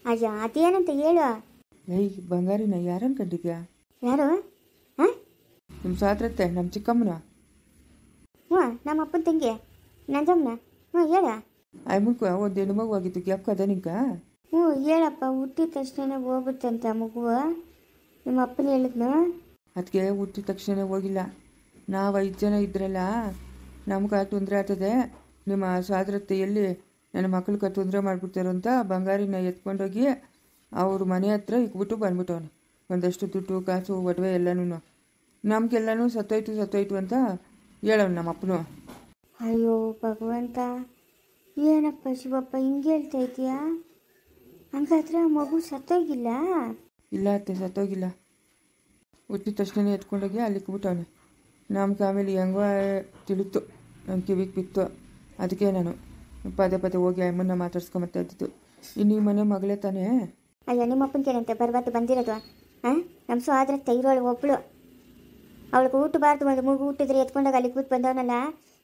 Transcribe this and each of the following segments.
ಅಯ್ಯ ಅದೇನಂತ ಹೇಳು. ಏಯ್ ಬಂಗಾರಿನ ಯಾರನ್ನು ಕಂಡಿದ್ಯಾ? ಯಾರು? ಹಾಂ, ನಿಮ್ಮ ಸಾತ್ರತ್ತೆ ನಮ್ಮ ಚಿಕ್ಕಮ್ಮನ. ಹ್ಞೂ, ನಮ್ಮ ಅಪ್ಪನ ತಂಗಿ ನಂಜಮ್ಮನ. ಹ್ಞೂ ಹೇಳ. ಅಮ್ಮಕ್ಕ ಒಂದು ಹೆಣ್ಣು ಮಗು ಆಗಿತ್ತು, ಗ್ಯಾಪ್ ಕದ ನಿಂಕ? ಹ್ಞೂ ಹೇಳಪ್ಪ. ಹುಟ್ಟಿದ ತಕ್ಷಣ ಹೋಗ್ಬಿಡ್ತಂತೆ ಆ ಮಗು. ನಿಮ್ಮ ಅಪ್ಪನ ಹೇಳಿದ್ನು. ಅದಕ್ಕೆ ಹುಟ್ಟಿದ ತಕ್ಷಣ ಹೋಗಿಲ್ಲ. ನಾವು 5 ಜನ ಇದ್ರಲ್ಲ, ನಮ್ಗೆ ತೊಂದರೆ ಆಗ್ತದೆ, ನಿಮ್ಮ ಸಾದ್ರತ್ತೆ ಎಲ್ಲಿ ನನ್ನ ಮಕ್ಳಿಗೆ ತೊಂದರೆ ಮಾಡಿಬಿಡ್ತಾರೋ ಅಂತ ಬಂಗಾರಿನ ಎತ್ಕೊಂಡೋಗಿ ಅವ್ರ ಮನೆ ಹತ್ರ ಇಕ್ಬಿಟ್ಟು ಬಂದ್ಬಿಟ್ಟವನು. ಒಂದಷ್ಟು ದುಡ್ಡು ಕಾಸು ಒಡವೆ ಎಲ್ಲನೂ ನಮಗೆಲ್ಲನೂ ಸತ್ತೋಯ್ತು ಅಂತ ಹೇಳೋನು ನಮ್ಮ ಅಪ್ಪನು. ಅಯ್ಯೋ ಭಗವಂತ, ಏನಪ್ಪ ಶಿವಪ್ಪ ಹಿಂಗೆ ಹೇಳ್ತಾ ಇದೀಯಾ? ಹಂಗಾದ್ರೆ ಆ ಮಗು ಸತ್ತೋಗಿಲ್ಲ? ಇಲ್ಲ ಅತ್ತೆ, ಸತ್ತೋಗಿಲ್ಲ. ಹುಟ್ಟಿದ ತಕ್ಷಣ ಎತ್ಕೊಂಡೋಗಿ ಅಲ್ಲಿ ಇಕ್ಬಿಟ್ಟವನೆ. ನಮ್ಗೆ ಆಮೇಲೆ ಹೆಂಗೋ ತಿಳಿತು, ನನ್ನ ಕಿವಿಗೆ ಬಿತ್ತು. ಅದಕ್ಕೆ ನಾನು ಪದೇ ಪದೇ ಹೋಗಿ ಅಮ್ಮನ್ನ ಮಾತಾಡ್ಸ್ಕೊಂಬತ್ತಾ ಇದ್ದಿದ್ದು. ಇನ್ನು ಈ ಮನೆ ಮಗಳೇ ತಾನೇ. ಅಯ್ಯೋ ನಿಮ್ಮ ಅಪ್ಪನಿಗೇನಂತೆ ಬರ್ಬಾರ್ದು ಬಂದಿರೋದು? ಹಾಂ, ನಮ್ಮ ಸೋದರ ತೈರೋಳು ಒಬ್ಬಳು, ಅವಳಿಗೆ ಹುಟ್ಟಬಾರ್ದು ಒಂದು ಮಗು ಹುಟ್ಟಿದ್ರೆ ಎತ್ಕೊಂಡೋಗಿ ಅಲ್ಲಿ ಕೂತ್ ಬಂದವನಲ್ಲ.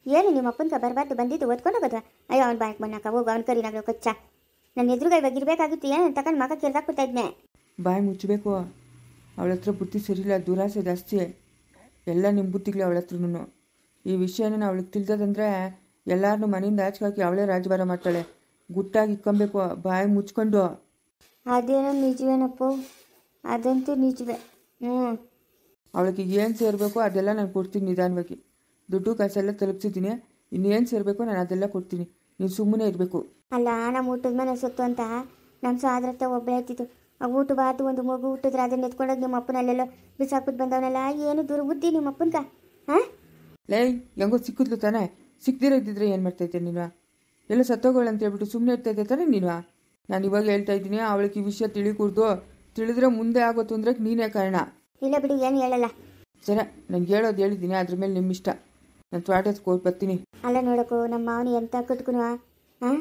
ಏನು ನಿಮ್ಮ ಅಪ್ಪನಿಗೆ ಬರಬಾರ್ದು ಬಂದಿದ್ದು ಓದ್ಕೊಂಡೋಗೋದು? ಅಯ್ಯೋ ಅವ್ನು ಬಾಯಕ್ಕೆ ಬಂದಾಕ ಹೋಗು, ಅವ್ನು ಕರಿನಾಗಲು ಕೊಚ್ಚ. ನನ್ನ ಎದುರುಗ ಇವಾಗ ಇರಬೇಕಾಗಿತ್ತು, ಏನು ತಗೊಂಡು ಮಗ ಕೆಲ್ದಾಕ್ಬಿಡ್ತಾ ಇದ್ನೆ. ಬಾಯಿ ಮುಚ್ಚಬೇಕು. ಅವಳ ಹತ್ರ ಬುದ್ಧಿ ಸರಿಯಿಲ್ಲ, ದುರಾಸೆ ಜಾಸ್ತಿ. ಎಲ್ಲ ನಿಮ್ಮ ಬುದ್ಧಿಗಳು ಅವಳ ಹತ್ರನೂ. ಈ ವಿಷಯನ ಅವಳಿಗೆ ತಿಳಿದದಂದ್ರೆ ಎಲ್ಲರನ್ನೂ ಮನೆಯಿಂದ ಆಚೆ ಹಾಕಿ ಅವಳೇ ರಾಜಭಾರ ಮಾಡ್ತಾಳೆ. ಗುಟ್ಟಾಗಿ ಇಕ್ಕೊಬೇಕು, ಬಾಯಿ ಮುಚ್ಕೊಂಡು. ಅದೇನೋ ನಿಜವೇನಪ್ಪ, ಅದಂತೂ ನಿಜವೇ. ಅವಳಿಗೆ ಏನು ಸೇರಬೇಕು ಅದೆಲ್ಲ ನಾನು ಕೊಡ್ತೀನಿ ನಿಧಾನವಾಗಿ. ದುಡ್ಡು ಕಾಸೆಲ್ಲ ತಲುಪಿಸಿದ್ದೀನಿ. ಇನ್ನೇನು ಸೇರಬೇಕು ನಾನು ಅದೆಲ್ಲ ಕೊಡ್ತೀನಿ, ನೀನು ಸುಮ್ಮನೆ ಇರಬೇಕು. ಅಲ್ಲ, ನಮ್ಮ ಊಟದ ಮನೆ ಸೊತ್ತು ಅಂತ ನಮ್ಮ ಸಾದ್ರತೆ ಒಬ್ಬಳೇ ಇರ್ತಿತ್ತು. ಆ ಊಟಬಾರ್ದು ಒಂದು ಮಗು ಹುಟ್ಟಿದ್ರೆ ಅದನ್ನ ಎತ್ಕೊಂಡೋಗಿ ನಿಮ್ಮ ಅಪ್ಪನಲ್ಲೆಲ್ಲ ಬಿಸಾಕ್ಬಿಟ್ಟು ಬಂದವನಲ್ಲ. ಏನು ದುರ್ಬುದ್ಧಿ ನಿಮ್ಮ ಅಪ್ಪನ್ಕ. ಹಾಂ, ಲೇ ಹೆಂಗೋ ಸಿಕ್ಕಿದ್ಲು ತಾನೇ. ಸಿಕ್ದಿರೋ ಇದ್ದಿದ್ರೆ ಏನು ಮಾಡ್ತಾಯಿದ್ದೆ ನೀನು? ಎಲ್ಲ ಸತ್ತೋಗೋಳು ಅಂತ ಹೇಳ್ಬಿಟ್ಟು ಸುಮ್ಮನೆ ಇರ್ತಾಯಿದ್ದೆ ತಾನೇ ನೀನು? ನಾನು ಇವಾಗ ಹೇಳ್ತಾ ಇದ್ದೀನಿ, ಅವಳಿಗೆ ಈ ವಿಷಯ ತಿಳಿದ್ರೆ ಮುಂದೆ ಆಗೋ ತೊಂದ್ರೆಗೆ ನೀನೇ ಕಾರಣ. ಇಲ್ಲ ಬಿಡಿ, ಏನು ಹೇಳಲ್ಲ. ಸರಿ, ನನಗೆ ಹೇಳೋದು ಹೇಳಿದ್ದೀನಿ, ಅದ್ರ ಮೇಲೆ ನಿಮ್ಮ ಇಷ್ಟ. ನಾನು ತ್ವಾಟಕ್ಕೆ ಹೋಗಿ ಬರ್ತೀನಿ. ಅಲ್ಲ ನೋಡೋಕು, ನಮ್ಮ ಮಾವನಿ ಎಂತ ಕಟ್ಕೊನು. ಹಾಂ,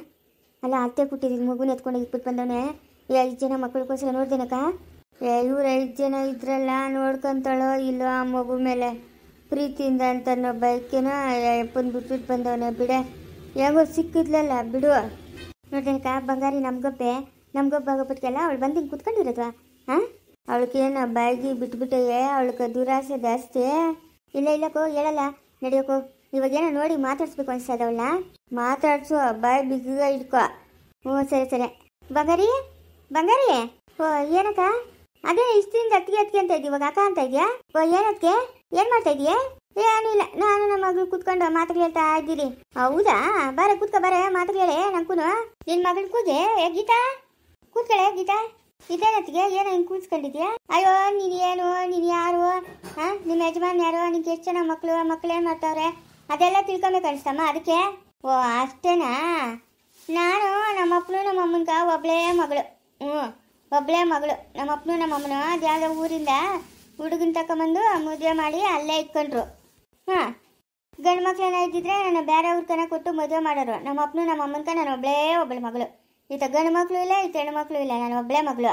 ಅಲ್ಲ ಅತ್ತೆ ಕೊಟ್ಟಿದ್ದೀನಿ ಮಗುನ ಎತ್ಕೊಂಡು ಇಟ್ಬಿಟ್ಟು ಬಂದವನೇ. 5 ಜನ ಮಕ್ಕಳಿಗೋಸ್ಕರ ನೋಡ್ದೇನಕ್ಕ? ಇವ್ರು 5 ಜನ ಇದ್ರಲ್ಲ, ನೋಡ್ಕೊಂತಾಳೋ ಇಲ್ಲೋ ಆ ಮಗು ಮೇಲೆ ಪ್ರೀತಿಯಿಂದ ಅಂತ ಅನ್ನೋ ಬೈಕೇನೋ ಅಪ್ಪನ ಬಿಟ್ಬಿಟ್ಟು ಬಂದವನೇ. ಬಿಡೆ, ಹೆಂಗೋ ಸಿಕ್ಕಿದ್ಲಲ್ಲ ಬಿಡು. ನೋಡ್ದೇನಕ್ಕ, ಬಂಗಾರಿ ನಮ್ಗೊಬ್ಬೆ ಆಗೋಬಿಟ್ಗೆಲ್ಲ ಅವಳು ಬಂದು ಹಿಂಗೆ ಕುತ್ಕೊಂಡಿರೋದು. ಹಾಂ, ಅವಳಿಗೇನು ಬಾಯಿಗೆ ಬಿಟ್ಬಿಟ್ಟೆ, ಅವಳಿಗೆ ದುರಾಸೆ ಜಾಸ್ತಿ. ಇಲ್ಲಕ್ಕೋ ಹೇಳಲ್ಲ, ನಡೆಯೋಕೋ. ಇವಾಗೇನೋ ನೋಡಿ ಮಾತಾಡ್ಸ್ಬೇಕು ಅನ್ಸ್ತದ ಅವಳನ್ನ. ಮಾತಾಡ್ಸು, ಬಾಯಿ ಬಿಗ್ಗ ಇಟ್ಕೋ. ಹ್ಞೂ ಸರಿ. ಬಂಗಾರಿ ಓ ಏನಕ್ಕ? ಅದೇ ಇಷ್ಟಿಂದ ಅತ್ತಿಗೆ ಅಂತ ಇದ್ದೀವಿ, ಇವಾಗ ಅಕ್ಕ ಅಂತ ಇದೆಯಾ? ಓ ಏನಕ್ಕೆ, ಏನು ಮಾಡ್ತಾ ಇದೀಯ? ಏನೂ ಇಲ್ಲ, ನಾನು ನಮ್ಮ ಮಗಳು ಕೂತ್ಕೊಂಡು ಮಾತುಗಳು ಹೇಳ್ತಾ ಇದ್ದೀರಿ. ಹೌದಾ, ಬಾರೆ ಕೂತ್ಕೊ, ಬಾರೆ ಮಾತುಗಳು ಹೇಳಿ ನಂಗೂ. ನಿನ್ನ ಮಗಳು ಕೂಗೆ ಗೀತಾ, ಕೂತ್ಕಳೆ ಗೀತಾ. ಇದೇನತ್ತಿಗೆ ಏನೋ ಹಿಂಗೆ ಕೂತ್ಕೊಂಡಿದ್ಯಾ? ಅಯ್ಯೋ ನೀನು ಯಾರು? ಹಾಂ, ನಿಮ್ಮ ಯಜಮಾನ್ ಯಾರು? ನಿಂಗೆ ಎಷ್ಟು ಜನ ಮಕ್ಕಳು ಏನು ಮಾಡ್ತಾವ್ರೆ ಅದೆಲ್ಲ ತಿಳ್ಕೊಬೇಕು ಅನಿಸ್ತಮ್ಮ, ಅದಕ್ಕೆ. ಓ ಅಷ್ಟೇನಾ? ನಾನು ನಮ್ಮ ಅಪ್ಪನು ನಮ್ಮ ಅಮ್ಮನ್ಗ ಒಬ್ಬಳೇ ಮಗಳು. ಒಬ್ಬಳೇ ಮಗಳು. ನಮ್ಮ ಅಪ್ಪನು ನಮ್ಮ ಅಮ್ಮನ ಯಾವುದೋ ಊರಿಂದ ಹುಡುಗನ ತಗೊಂಬಂದು ಮದುವೆ ಮಾಡಿ ಅಲ್ಲೇ ಇಟ್ಕೊಂಡ್ರು. ಹಾಂ, ಗಂಡು ಮಕ್ಳೇನ ಇದ್ದಿದ್ರೆ ನಾನು ಬೇರೆ ಊರ್ಕನ ಕೊಟ್ಟು ಮದುವೆ ಮಾಡೋರು. ನಮ್ಮ ಅಪ್ಪನು ನಮ್ಮ ಅಮ್ಮನ್ಕ ನಾನು ಒಬ್ಬಳು ಮಗಳು. ಈತ ಗಂಡು ಮಕ್ಕಳು ಇಲ್ಲ, ಈತ ಹೆಣ್ಣು ಮಕ್ಕಳು ಇಲ್ಲ, ನಾನು ಒಬ್ಬಳೇ ಮಗಳು.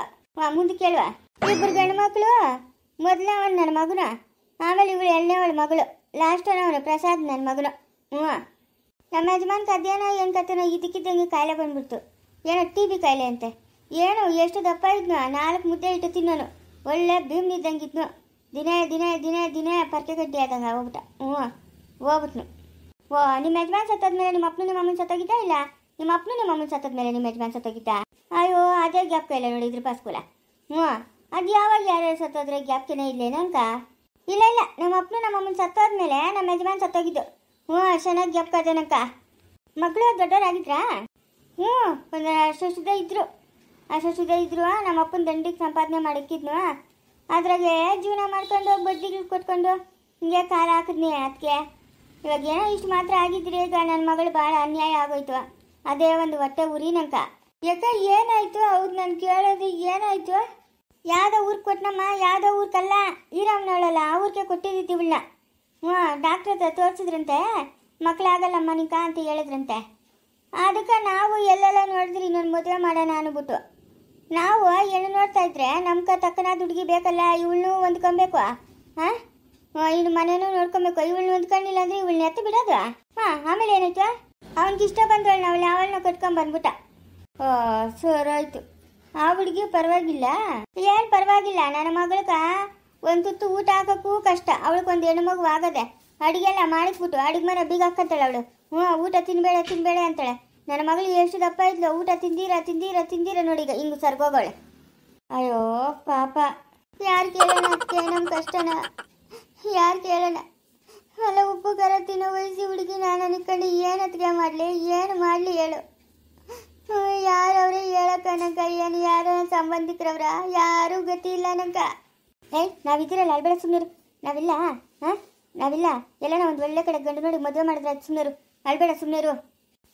ಮುಂದೆ ಕೇಳುವ, 2 ಗಂಡು ಮಕ್ಕಳು. ಮೊದಲವನು ನನ್ನ ಮಗನು, ಆಮೇಲೆ ಇವಳು 2ನೇವಳು ಮಗಳು, ಲಾಸ್ಟವನು ಪ್ರಸಾದ್ ನನ್ನ ಮಗನು. ನಮ್ಮ ಯಜಮಾನ್ಗೆ ಅದೇನೋ ಏನು ಕತೆನೋ ಇದಕ್ಕಿದ್ದಂಗೆ ಕಾಯಿಲೆ ಬಂದ್ಬಿಡ್ತು. ಏನೋ TB ಕಾಯಿಲೆ ಅಂತೆ. ಏನು ಎಷ್ಟು ದಪ್ಪ ಇದ್ನು, 4 ಮುದ್ದೆ ಇಟ್ಟು ತಿನ್ನೋನು, ಒಳ್ಳೆ ಭೀಮ್ನಿದ್ದಂಗಿದ್ನು. ದಿನೇ ಪರ್ಕೆ ಗಡ್ಡಿ ಆದಂಗೆ ಹೋಗ್ಬಿಟ್ಟ. ಹೋಗ್ಬಿಟ್ನು. ಓ ನಿಮ್ಮ ಯಜಮಾನ್ ಸತ್ತೋದ್ಮೇಲೆ ನಿಮ್ಮ ಅಪ್ಪನು ನಿಮ್ಮ ಅಮ್ಮನ ಸತ್ತೋಗಿದ್ದ? ಇಲ್ಲ, ನಿಮ್ಮ ಅಪ್ಪನು ನಿಮ್ಮ ಅಮ್ಮನ ಸತ್ತೋದ್ಮೇಲೆ ನಿಮ್ಮ ಯಜಮಾನ್ ಸತ್ತೋಗಿದ್ದ? ಅಯ್ಯೋ ಅದೇ ಗ್ಯಾಪ್ಕ ಇಲ್ಲ ನೋಡಿ ಇದ್ರ ಪಾಸ್ಕೂಲ. ಅದು ಯಾವಾಗ ಯಾರ್ಯಾರು ಸತ್ತೋದ್ರೆ ಗ್ಯಾಪ್ಕೇನೇ ಇಲ್ಲೇನೋ ಅಂಕ? ಇಲ್ಲ, ನಮ್ಮ ಅಪ್ಪನು ನಮ್ಮ ಅಮ್ಮನ ಸತ್ತೋದ್ಮೇಲೆ ನಮ್ಮ ಯಜಮಾನ್ ಸತ್ತೋಗಿದ್ದು. ಚೆನ್ನಾಗಿ ಗ್ಯಾಪ್ಕ ಅದೇನಕ್ಕ. ಮಕ್ಕಳು ದೊಡ್ಡವರಾಗಿದ್ರಾ? ಒಂದು ಅಷ್ಟುದ ಇದ್ರು. ನಮ್ಮ ಅಪ್ಪನ ದಂಡಿಗೆ ಸಂಪಾದನೆ ಮಾಡಿಕ್ಕಿದ್ನು. ಅದ್ರಾಗೆ ಜೀವನ ಮಾಡ್ಕೊಂಡು ಬಡ್ಡಿಗಳು ಕೊಟ್ಕೊಂಡು ಹಿಂಗೆ ಕಾಲ ಹಾಕಿದ್ನಿ. ಅದಕ್ಕೆ ಇವಾಗ ಏನೋ ಇಷ್ಟು ಮಾತ್ರ ಆಗಿದ್ರಿ. ಈಗ ನನ್ನ ಮಗಳು ಭಾಳ ಅನ್ಯಾಯ ಆಗೋಯ್ತು. ಅದೇ ಒಂದು ಹೊಟ್ಟೆ ಉರಿ ನಂಕ. ಯಾಕೆ ಏನಾಯ್ತು? ಹೌದು, ನಾನು ಕೇಳೋದು ಏನಾಯ್ತು? ಯಾವುದೋ ಊರಿಗೆ ಕೊಟ್ಟನಮ್ಮ, ಯಾವುದೋ ಊರ್ಕಲ್ಲ, ಈರಮ್ಮನವಳಲ್ಲ ಆ ಊರಿಗೆ ಕೊಟ್ಟಿದ್ದೀವಳನ್ನ. ಡಾಕ್ಟ್ರ್ ಹತ್ರ ತೋರಿಸಿದ್ರಂತೆ, ಮಕ್ಕಳಾಗಲ್ಲಮ್ಮ ನಿಂಕ ಅಂತ ಹೇಳಿದ್ರಂತೆ. ಅದಕ್ಕೆ ನಾವು ಎಲ್ಲೆಲ್ಲ ನೋಡಿದ್ರಿ ಇನ್ನೊಂದು ಮದುವೆ ಮಾಡೋಣ ಅಂದ್ಬಿಟ್ಟು ನಾವು ಹೆಣ್ಣು ನೋಡ್ತಾ ಇದ್ರೆ ನಮ್ಗೆ ತಕ್ಕನಾದ ಹುಡುಗಿ ಬೇಕಲ್ಲ, ಇವಳನ್ನೂ ಹೊಂದ್ಕೊಬೇಕು. ಹಾಂ, ಇನ್ನು ಮನೇನೂ ನೋಡ್ಕೊಬೇಕು. ಇವಳನ್ನ ಹೊಂದ್ಕೊಂಡಿಲ್ಲ ಅಂದರೆ ಇವಳನ್ನ ಎತ್ತು ಬಿಡೋದು. ಆಮೇಲೆ ಏನಾಯ್ತು? ಅವನಿಗೆ ಇಷ್ಟ ಬಂದವಳು ಅವಳನ್ನ ಕಟ್ಕೊಂಡ್ ಬಂದ್ಬಿಟ್ಟ. ಸರಾಯ್ತು. ಆ ಹುಡುಗಿ ಪರವಾಗಿಲ್ಲ. ಏನು ಪರವಾಗಿಲ್ಲ, ನನ್ನ ಮಗಳ್ಗ ಒಂದು ತುತ್ತು ಊಟ ಹಾಕೋಕ್ಕೂ ಕಷ್ಟ. ಅವಳಿಗೊಂದು ಹೆಣ್ಣು ಮಗು ಆಗದೆ ಅಡಿಗೆ ಎಲ್ಲ ಮಾಡಿಸ್ಬಿಟ್ಟು ಅಡಿಗೆ ಮನೆ ಬೀಗ ಹಾಕತ್ತಾಳೆ ಅವಳು. ಊಟ ತಿನ್ಬೇಡ ತಿನ್ಬೇಡ ಅಂತಾಳೆ. ನನ್ನ ಮಗಳು ಎಷ್ಟು ದಪ್ಪ ಇದ್ಲು, ಊಟ ತಿಂದೀರಾ ತಿಂದೀರಾ ತಿಂದೀರಾ ನೋಡಿ ಈಗ ಹಿಂಗೆ ಸರ್ಗೋಗೋಳೆ. ಅಯ್ಯೋ ಪಾಪ, ಯಾರು ಕೇಳೋಣ ಅದಕ್ಕೆ ನಮ್ಮ ಕಷ್ಟನ, ಯಾರು ಕೇಳೋಣ? ಅಲ್ಲ, ಉಪ್ಪು ಖಾರ ತಿನ್ನೋ ವಯಸ್ಸಿ ಹುಡುಗಿ ನಾನು ಅನ್ಕೊಂಡು ಏನು ಅತ್ತಿಗೆ ಮಾಡಲಿ, ಏನು ಮಾಡಲಿ ಹೇಳು? ಯಾರವ್ರೆ ಹೇಳಕ್ಕ ನಂಕ? ಏನು ಯಾರೋ ಸಂಬಂಧಿಕರವ್ರ? ಯಾರೂ ಗತಿ ಇಲ್ಲ ನಂಕ. ನಾವಿದ್ದೀರಲ್ಲ, ಅಲ್ಬೇಡ ಸುಮ್ಮನಿರು. ನಾವಿಲ್ಲ, ನಾವಿಲ್ಲ. ಎಲ್ಲ ಒಂದು ಒಳ್ಳೆ ಕಡೆ ಗಂಡು ನೋಡಿ ಮದುವೆ ಮಾಡಿದ್ರೆ ಅದು ಸುಮ್ಮನಿರು. ಅಲ್ಬೇಡ ಸುಮ್ಮನಿರು.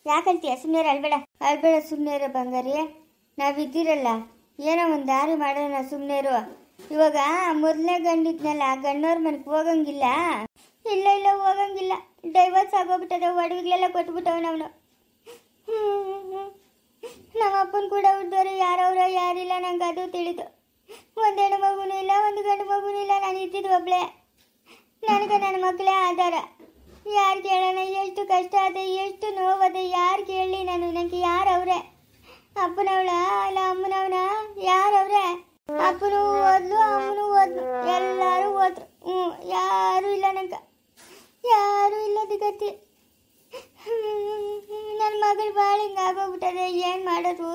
ಯಾಕಂತೀಯ? ಸುಮ್ಮನೆ ಅಲ್ಬೇಡ, ಅಲ್ಬೇಡ ಸುಮ್ಮನೆ ಬಂಗಾರಿ. ನಾವಿದ್ದೀರಲ್ಲ, ಏನೋ ಒಂದು ದಾರಿ ಮಾಡೋಣ, ಸುಮ್ಮನೆ ಇರು. ಇವಾಗ ಮೊದಲನೇ ಗಂಡಿದ್ನಲ್ಲ, ಗಂಡವ್ರ ಮನೆಗೆ ಹೋಗಂಗಿಲ್ಲ. ಇಲ್ಲ ಇಲ್ಲ, ಹೋಗಂಗಿಲ್ಲ. ಡೈವರ್ಸ್ ಆಗೋಗ್ಬಿಟ್ಟದೆ, ಒಡವಿಗಳೆಲ್ಲ ಕೊಟ್ಬಿಟ್ಟವನು ಅವನು. ನಮ್ಮ ಅಪ್ಪನ ಕೂಡ ಹುಡ್ದವ್ರು ಯಾರವ್ರ ಯಾರಿಲ್ಲ, ನಂಗೆ ಅದು ತಿಳಿದು. ಒಂದು ಹೆಣ್ಣು ಮಗುನೂ ಇಲ್ಲ, ಒಂದು ಗಂಡು ಮಗುನೂ ಇಲ್ಲ. ನಾನು ಇದ್ದಿದ್ದು ಒಬ್ಳೆ. ನನಗೆ ನನ್ನ ಮಕ್ಕಳೇ ಆಧಾರ. ಯಾರು ಕೇಳೋಣ? ಎಷ್ಟು ಕಷ್ಟ ಅದೇ, ಎಷ್ಟು ನೋವದೆ, ಯಾರು ಕೇಳಲಿ ನಾನು? ನನಗೆ ಯಾರವ್ರೆ? ಅಪ್ಪನವಳ ಅಲ್ಲ ಅಮ್ಮನವನ? ಯಾರವ್ರೆ? ಅಪ್ಪನೂ ಓದ್ಲು, ಅಮ್ಮನೂ ಓದ್ಲು, ಎಲ್ಲರೂ ಓದ್ರು. ಯಾರೂ ಇಲ್ಲ ನಂಗೆ, ಯಾರೂ ಇಲ್ಲದ ಗತಿ. ನನ್ನ ಮಗಳು ಭಾಳ ಹಿಂಗೆ ಆಗೋಗ್ಬಿಟ್ಟದೆ. ಏನು ಮಾಡೋದು?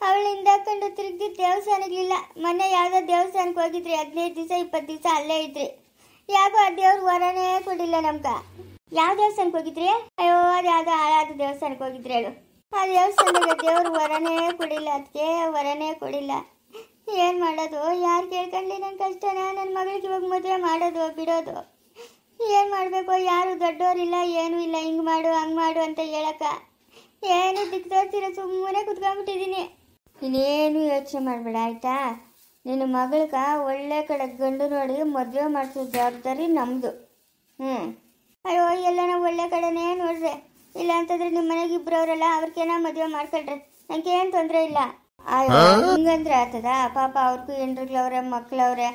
ಅವಳಿಂದ ಕಂಡು ತಿರುಗಿ ದೇವಸ್ಥಾನಗಳಿಲ್ಲ. ಮೊನ್ನೆ ಯಾವುದೋ ದೇವಸ್ಥಾನಕ್ಕೆ ಹೋಗಿದ್ರಿ, 15 ದಿವಸ 20 ದಿವಸ ಅಲ್ಲೇ ಇದ್ರಿ. ಯಾಕೋ ಆ ದೇವ್ರು ವರನೇ ಕೊಡಿಲ್ಲ ನಮ್ಗೆ. ಯಾವ ದೇವಸ್ಥಾನಕ್ಕೆ ಹೋಗಿದ್ರಿ? ಅಯ್ಯೋ, ಅದು ಯಾವುದೋ ಹಾಳಾದ ದೇವಸ್ಥಾನಕ್ಕೆ ಹೋಗಿದ್ರಿ ಹೇಳು. ಆ ದೇವಸ್ಥಾನಕ್ಕೆ ದೇವ್ರು ವರನೇ ಕೊಡಿಲ್ಲ, ಅದಕ್ಕೆ ವರನೇ ಕೊಡಿಲ್ಲ. ಏನು ಮಾಡೋದು? ಯಾರು ಕೇಳ್ಕೊಳ್ಳಿ ನನ್ನ ಕಷ್ಟನ? ನನ್ನ ಮಗಳಿಗೆ ಇವಾಗ ಮದುವೆ ಮಾಡೋದು ಬಿಡೋದು? ಏನು ಮಾಡಬೇಕು? ಯಾರು ದೊಡ್ಡವರಿಲ್ಲ, ಏನೂ ಇಲ್ಲ. ಹಿಂಗೆ ಮಾಡು ಹಂಗೆ ಮಾಡು ಅಂತ ಹೇಳಕ್ಕ ಏನು ದಿಕ್ಕು ತೋರಿಸಿರೋ ಸುಮ್ಮನೆ ಕುತ್ಕೊಂಡ್ಬಿಟ್ಟಿದ್ದೀನಿ. ಇನ್ನೇನು ಯೋಚನೆ ಮಾಡಬೇಡ ಆಯಿತಾ? ನಿನ್ನ ಮಗಳಿಗೆ ಒಳ್ಳೆ ಕಡೆ ಗಂಡು ನೋಡಿ ಮದುವೆ ಮಾಡಿಸೋ ಜವಾಬ್ದಾರಿ ನಮ್ಮದು. ಅಯ್ಯೋ, ಎಲ್ಲ ನಾವು ಒಳ್ಳೆ ಕಡೆನೇ ನೋಡ್ರೆ. ಇಲ್ಲ ಅಂತಂದ್ರೆ ನಿಮ್ಮ ಮನೆಗೆ ಇಬ್ಬರು ಅವರಲ್ಲ, ಅವ್ರಿಗೇನ ಮದುವೆ ಮಾಡ್ಕೊಳ್ರಿ, ನನಗೆ ಏನು ತೊಂದರೆ ಇಲ್ಲ. ಅಯ್ಯೋ, ಹಿಂಗಂದ್ರೆ ಆಗ್ತದ? ಪಾಪ ಅವ್ರಿಗೂ ಹೆಣ್ರಿಗ್ಳವ್ರೆ, ಮಕ್ಳವ್ರೆ,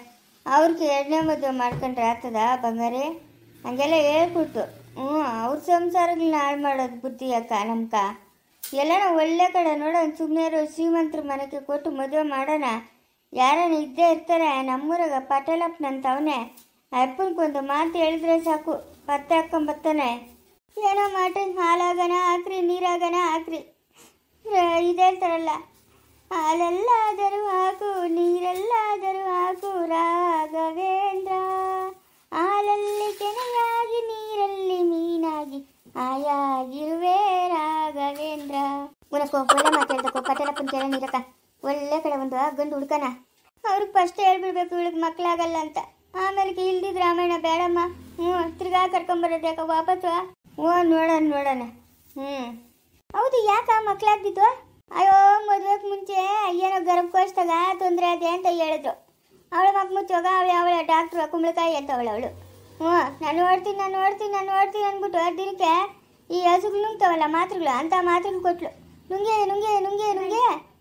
ಅವ್ರಿಗೆ 2ನೇ ಮದುವೆ ಮಾಡ್ಕೊಂಡ್ರೆ ಆಗ್ತದ ಬಂಗಾರಿ? ಹಂಗೆಲ್ಲ ಹೇಳ್ಕೊಟ್ಟು ಅವ್ರ ಸಂಸಾರಗಳನ್ನ ಹಾಳು ಮಾಡೋದು ಬುದ್ಧಿ ಅಕ್ಕ ನಮ್ಕ. ಎಲ್ಲ ನಾವು ಒಳ್ಳೆ ಕಡೆ ನೋಡೋಣ, ಸುಮ್ಮನೆ ಶ್ರೀಮಂತರ ಮನೆಗೆ ಕೊಟ್ಟು ಮದುವೆ ಮಾಡೋಣ. ಯಾರನ್ನ ಇದ್ದೇ ಇರ್ತಾರೆ. ನಮ್ಮೂರಾಗ ಪಟೇಲಪ್ಪನಂತವನೇ, ಅಪ್ಪನಿಗೊಂದು ಮಾತು ಹೇಳಿದ್ರೆ ಸಾಕು, ಪತ್ತೆ ಹಾಕ್ಕೊಂಬರ್ತಾನೆ. ಏನೋ ಮಾಡಿ ಹಾಲಾಗನ ಹಾಕ್ರಿ, ನೀರಾಗನ ಹಾಕ್ರಿ, ಇದೇ ಹೇಳ್ತಾರಲ್ಲ, ಹಾಲೆಲ್ಲಾದರೂ ಹಾಕು, ನೀರೆಲ್ಲಾದರೂ ಹಾಕು ರಾಘವೇಂದ್ರ, ಹಾಲಲ್ಲಿ ಕೆನೆಯಾಗಿ ನೀರಲ್ಲಿ ಮೀನಾಗಿ ಆಯಾಗಿರುವೆ ರಾಘವೇಂದ್ರ. ಉನಸ್ಕೋ ಒಳ್ಳೆ ಮಾತು ಹೇಳ್ದಕ್ಕೋ ಪಟೇಲಪ್ಪನ ಕೇಳ ನೀರಕ್ಕ. ಒಳ್ಳೆ ಕಡೆ ಒಂದು ಗಂಡು ಹುಡ್ಕನ. ಅವ್ರಿಗೆ ಫಸ್ಟ್ ಹೇಳ್ಬಿಡ್ಬೇಕು ಇವಳಿಗೆ ಮಕ್ಕಳಾಗಲ್ಲ ಅಂತ. ಆಮೇಲೆ ಇಲ್ದಿದ್ ರಾಮಾಯಣ ಬೇಡಮ್ಮ. ತಿರ್ಗಾ ಕರ್ಕೊಂಬರೋದ್ಯಾಕ ವಾಪಸ್ಸು? ನೋಡೋಣ. ಹೌದು, ಯಾಕ ಮಕ್ಕಳಾಗ್ದಿತ್ತು? ಅಯ್ಯೋ, ಮದುವೆಗೆ ಮುಂಚೆ ಏನೋ ಗರ್ಭಕೋಶದಾಗ ತೊಂದರೆ ಅದೇ ಅಂತ ಹೇಳಿದ್ರು. ಅವಳ ಮಕ್ಕ ಮುಚ್ಚೋಗ ಅವಳ ಡಾಕ್ಟ್ರು ಕುಂಬಳಕಾಯಿ ಅಂತ ಅವಳು. ನಾನು ನೋಡ್ತೀನಿ ಅಂದ್ಬಿಟ್ಟು ದಿನಕ್ಕೆ ಈ ಹಸುಗಳು ನುಂಗ್ತಾವಲ್ಲ ಮಾತ್ರೆಗಳು, ಅಂತ ಮಾತ್ರೆಗಳು ಕೊಟ್ಲು. ನುಂಗೆ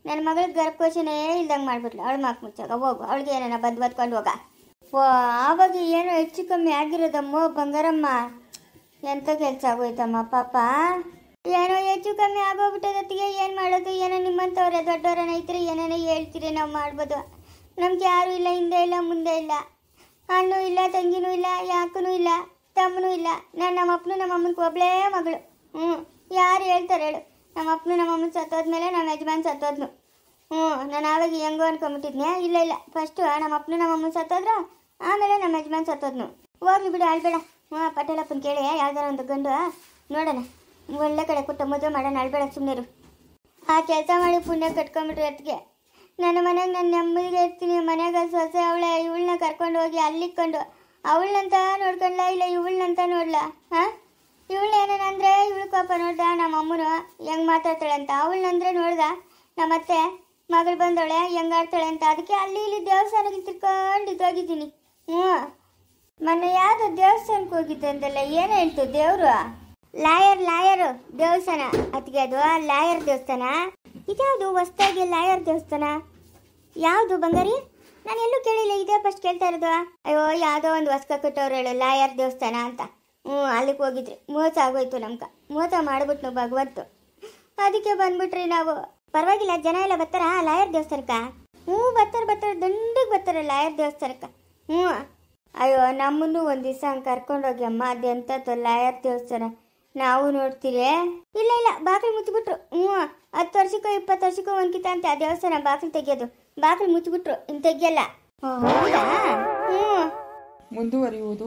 ನನ್ನ ಮಗಳಿಗೆ ಗರ್ಭಕೋಶನೇ ಇಲ್ದಂಗೆ ಮಾಡ್ಬಿಟ್ಲು. ಅವಳ ಮಕ್ಕ ಮುಚ್ಚಾಗ ಹೋಗು, ಅವಳಿಗೆ ಏನಾರ ಬದ್ಕೊಂಡು ಹೋಗ. ಆವಾಗ ಏನೋ ಹೆಚ್ಚು ಕಮ್ಮಿ ಆಗಿರೋದಮ್ಮ ಬಂಗಾರಮ್ಮ. ಎಂಥ ಕೆಲಸ ಆಗೋಯ್ತಮ್ಮ ಪಾಪ. ಏನೋ ಹೆಚ್ಚು ಕಮ್ಮಿ ಆಗೋಗ್ಬಿಟ್ಟದತ್ತಿಗೆ ಏನು ಮಾಡೋದು? ಏನೋ ನಿಮ್ಮಂಥವ್ರೆ ದೊಡ್ಡವರನ್ನ ಇದ್ರೆ ಏನೇನೋ ಹೇಳ್ತೀರಿ, ನಾವು ಮಾಡ್ಬೋದು. ನಮ್ಗೆ ಯಾರೂ ಇಲ್ಲ, ಹಿಂದೆ ಇಲ್ಲ ಮುಂದೆ ಇಲ್ಲ, ಅಣ್ಣೂ ಇಲ್ಲ, ತಂಗಿನೂ ಇಲ್ಲ, ಯಾಕನೂ ಇಲ್ಲ, ತಮ್ಮನೂ ಇಲ್ಲ. ನಮ್ಮ ಅಪ್ಪನು ನಮ್ಮ ಅಮ್ಮನಿಗೆ ಒಬ್ಬಳೇ ಮಗಳು. ಯಾರು ಹೇಳ್ತಾರೆ ಹೇಳು? ನಮ್ಮ ಅಪ್ಪನು ನಮ್ಮ ಅಮ್ಮನ ಸತ್ತೋದ್ಮೇಲೆ ನಮ್ಮ ಯಜಮಾನ್ ಸತ್ತೋದ್ನು. ನಾನು ಆವಾಗ ಹೆಂಗೋ ಅನ್ಕೊಂಬಿಟ್ಟಿದ್ನೆ. ಇಲ್ಲ, ಫಸ್ಟು ನಮ್ಮ ಅಪ್ಪನು ನಮ್ಮ ಅಮ್ಮನ ಸತ್ತೋದ್ರು, ಆಮೇಲೆ ನಮ್ಮ ಯಜಮಾನ್ ಸತ್ತೋದ್ನು. ಹೋಗ್ಲಿ ಬಿಡು, ಅಳ್ಬೇಡ. ಪಟೇಲಪ್ಪನ ಕೇಳಿ ಯಾವ್ದಾರ ಒಂದು ಗಂಡು ನೋಡೋಣ, ಒಳ್ಳೆ ಕಡೆ ಕೊಟ್ಟು ಮದುವೆ ಮಾಡೋಣ. ಅಳ್ಬೇಡ, ಸುಮ್ಮನಿರು. ಆ ಕೆಲಸ ಮಾಡಿ ಪುಣ್ಯ ಕಟ್ಕೊಂಬಿಟ್ರೆ ಅದಕ್ಕೆ ನನ್ನ ಮನೆಗೆ ನಾನು ನೆಮ್ಮದಿಗೆ ಇರ್ತೀನಿ. ಮನೆಗೆ ಸೊಸೆ ಅವಳೆ, ಇವಳನ್ನ ಕರ್ಕೊಂಡು ಹೋಗಿ ಅಲ್ಲಿಕ್ಕೊಂಡು ಅವಳನ್ನಂತ ನೋಡ್ಕೊಂಡ್ಲ, ಇಲ್ಲ ಇವಳನ್ನಂತ ನೋಡ್ಲಾ? ಇವಳು ಏನೇನಂದ್ರೆ ಇವಳು ಕೋಪ ನೋಡ್ದ ನಮ್ಮ ಅಮ್ಮನು ಹೆಂಗೆ ಮಾತಾಡ್ತಾಳೆ ಅಂತ. ಅವಳನ್ನಂದ್ರೆ ನೋಡ್ದ ನಮ್ಮತ್ತೆ ಮಗಳು ಬಂದವಳೆ ಹೆಂಗಾಡ್ತಾಳೆ ಅಂತ. ಅದಕ್ಕೆ ಅಲ್ಲಿ ಇಲ್ಲಿ ದೇವಸ್ಥಾನಕ್ಕೆ ತಿರ್ಕೊಂಡು ಹೋಗಿದ್ದೀನಿ. ಮೊನ್ನೆ ಯಾವುದೋ ದೇವಸ್ಥಾನಕ್ಕೆ ಹೋಗಿದ್ದೆ ಅಂದಲ್ಲ, ಏನು ಹೇಳ್ತು ದೇವರು? ಲಾಯರು ದೇವಸ್ಥಾನ. ಅದಕ್ಕೆ ಅದು ಲಾಯರ್ ದೇವಸ್ಥಾನ. ಇದ್ಯಾವುದು ಹೊಸ್ದಾಗಿ ಲಾಯರ್ ದೇವಸ್ಥಾನ? ಯಾವುದು ಬಂಗಾರಿ? ನಾನು ಎಲ್ಲೂ ಕೇಳಿಲ್ಲ, ಇದೇ ಫಸ್ಟ್ ಕೇಳ್ತಾ ಇರೋದು. ಅಯ್ಯೋ, ಯಾವುದೋ ಒಂದು ಹೊಸ್ಕ ಕಟ್ಟೋರು ಹೇಳು ಲಾಯರ್ ದೇವಸ್ಥಾನ ಅಂತ. ಅಲ್ಲಿಗೆ ಹೋಗಿದ್ರಿ, ಮೋಸ ಆಗೋಯ್ತು ನಮ್ಗೆ. ಮೋಸ ಮಾಡ್ಬಿಟ್ಟು ಭಗವಂತು. ಅದಕ್ಕೆ ಬಂದ್ಬಿಟ್ರಿ ನಾವು. ಪರವಾಗಿಲ್ಲ, ಜನ ಎಲ್ಲ ಬರ್ತಾರ ಲಾಯರ್ ದೇವಸ್ಥಾನಕ್ಕ? ಹ್ಞೂ ಬರ್ತಾರೆ ದಂಡಿಗೆ ಬರ್ತಾರೆ ಲಾಯರ್ ದೇವಸ್ಥಾನಕ್ಕ. ಹ್ಞೂ. ಅಯ್ಯೋ ನಮ್ಮನ್ನು ಒಂದು ದಿವಸ ಹಂಗೆ ಕರ್ಕೊಂಡೋಗಿ ಅಮ್ಮ, ಅದೆಂಥದ್ದು ಲಾಯರ್ ದೇವಸ್ಥಾನ, ನಾವು ನೋಡ್ತೀರಿ. ಇಲ್ಲ ಬಾಗಿಲು ಮುಚ್ಚಿಬಿಟ್ರು. ಹ್ಞೂ 10 ವರ್ಷಕ್ಕೋ 20 ವರ್ಷಕ್ಕೋ ಒಂದ್ಕಿತ ಅಂತ ಆ ದೇವಸ್ಥಾನ ಬಾಗಿಲು ತೆಗಿಯೋದು. ಬಾಗಿಲು ಮುಚ್ಚಿಬಿಟ್ರು, ಇನ್ನು ತೆಗಿಯಲ್ಲ. ಹೌದಾ? ಹ್ಞೂ. ಮುಂದುವರಿಯುವುದು